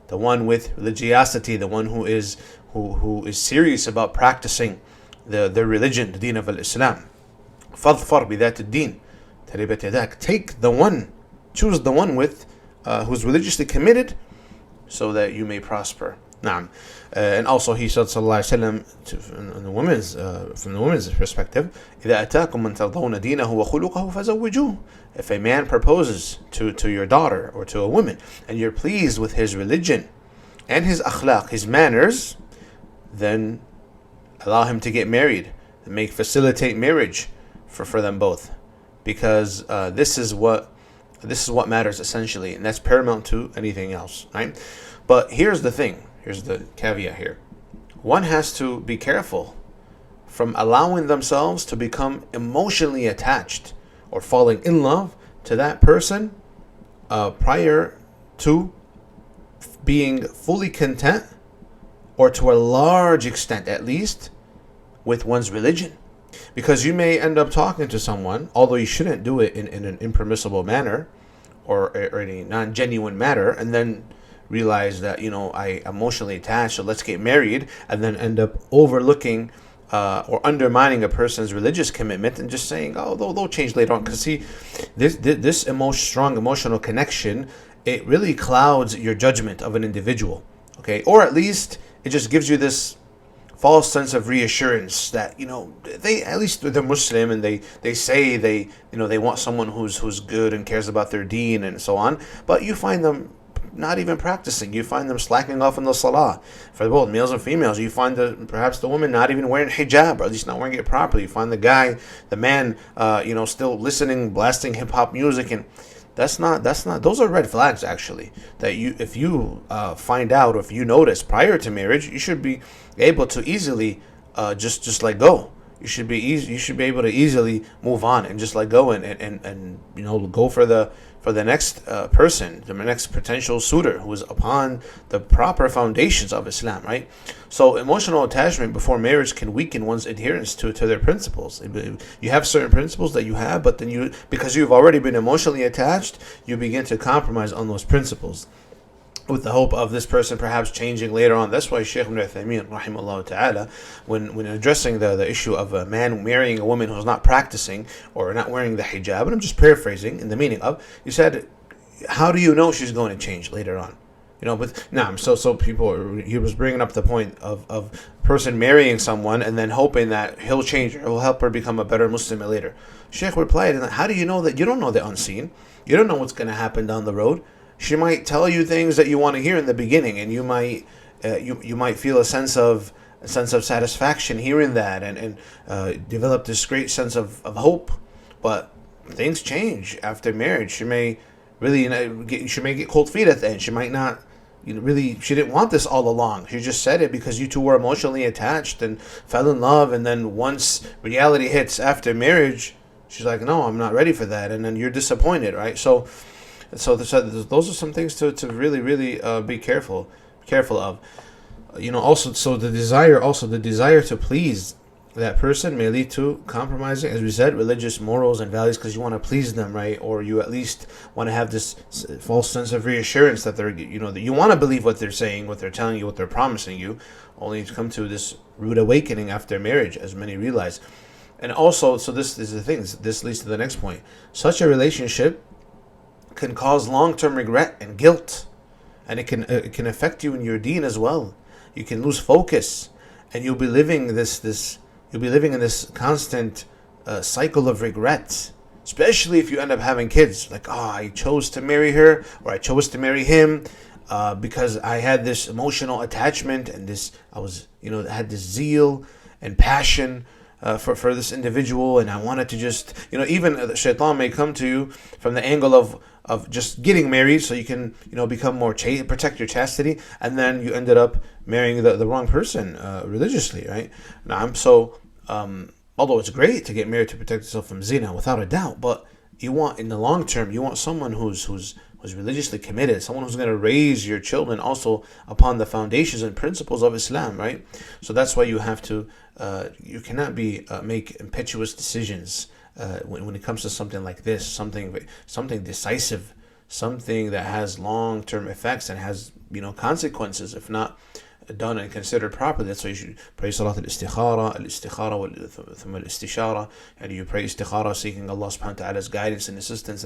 the one with religiosity, the one who is serious about practicing the religion, the deen of Islam. فَاظْفَرْ بِذَاتِ الدِّينِ تَرِبَتْ يَدَاكَ. Take the one, choose the one with who's religiously committed, so that you may prosper. Naam. And also he said, sallallahu alaihi wasallam, from the women's perspective, إِذَا أَتَاكُمْ مَنْ تَرْضَوْنَ دِينَهُ وَخُلُقَهُ فَزَوِّجُوهُ. If a man proposes to your daughter or to a woman, and you're pleased with his religion and his akhlaq, his manners, then allow him to get married and facilitate marriage for them both, because this is what matters essentially, and that's paramount to anything else, right? But here's the thing, here's the caveat here. One has to be careful from allowing themselves to become emotionally attached or falling in love to that person prior to being fully content, or to a large extent at least, with one's religion. Because you may end up talking to someone, although you shouldn't do it in an impermissible manner or in a non-genuine manner, and then realize that, I emotionally attached, so let's get married, and then end up overlooking or undermining a person's religious commitment and just saying, oh, they'll change later on. Because see, this strong emotional connection, it really clouds your judgment of an individual, okay? Or at least it just gives you this false sense of reassurance that they, at least they're Muslim, and they say they want someone who's good and cares about their deen and so on, but you find them not even practicing. You find them slacking off in the salah. For both males and females, you find perhaps the woman not even wearing hijab, or at least not wearing it properly. You find the man still listening, blasting hip hop music, and that's not those are red flags actually, that if you find out, or if you notice prior to marriage, you should be able to easily just let go. You should be able to easily move on and just let go, and go for the next person, the next potential suitor who is upon the proper foundations of Islam, right? So emotional attachment before marriage can weaken one's adherence to their principles. You have certain principles that you have, but then because you've already been emotionally attached, you begin to compromise on those principles, with the hope of this person perhaps changing later on. That's why Shaykh ibn Uthaymeen, rahimahullah ta'ala, when addressing the issue of a man marrying a woman who's not practicing or not wearing the hijab, and I'm just paraphrasing in the meaning of, he said, how do you know she's going to change later on? But so people, he was bringing up the point of a person marrying someone and then hoping that he'll change her, he'll help her become a better Muslim later. Shaykh replied, how do you know that? You don't know the unseen. You don't know what's going to happen down the road. She might tell you things that you want to hear in the beginning, and you might feel a sense of satisfaction hearing that, and develop this great sense of hope. But things change after marriage. She may really get cold feet at the end. She might not she didn't want this all along. She just said it because you two were emotionally attached and fell in love, and then once reality hits after marriage, she's like, no, I'm not ready for that, and then you're disappointed, right? So those are some things to really, really be careful of. Also, so the desire to please that person may lead to compromising, as we said, religious morals and values, because you want to please them, right? Or you at least want to have this false sense of reassurance that they're, that you want to believe what they're saying, what they're telling you, what they're promising you, only to come to this rude awakening after marriage, as many realize. And also, so this is the thing. This leads to the next point. Such a relationship can cause long-term regret and guilt, and it can affect you in your deen as well. You can lose focus, and you'll be living in this constant cycle of regret, especially if you end up having kids. Like, I chose to marry her, or I chose to marry him because I had this emotional attachment, and I had this zeal and passion for this individual, and I wanted to just, even the shaitan may come to you from the angle of just getting married so you can, become more protect your chastity, and then you ended up marrying the wrong person religiously, right? Although it's great to get married to protect yourself from zina, without a doubt, but in the long term, you want someone who's religiously committed, someone who's going to raise your children also upon the foundations and principles of Islam, right? So that's why you have to, you cannot make impetuous decisions when it comes to something like this, something decisive, something that has long-term effects and has consequences if not done and considered properly. That's why you should pray Salat al-Istikhara, ثم al-Istishara, and you pray Istikhara seeking Allah subhanahu wa ta'ala's guidance and assistance.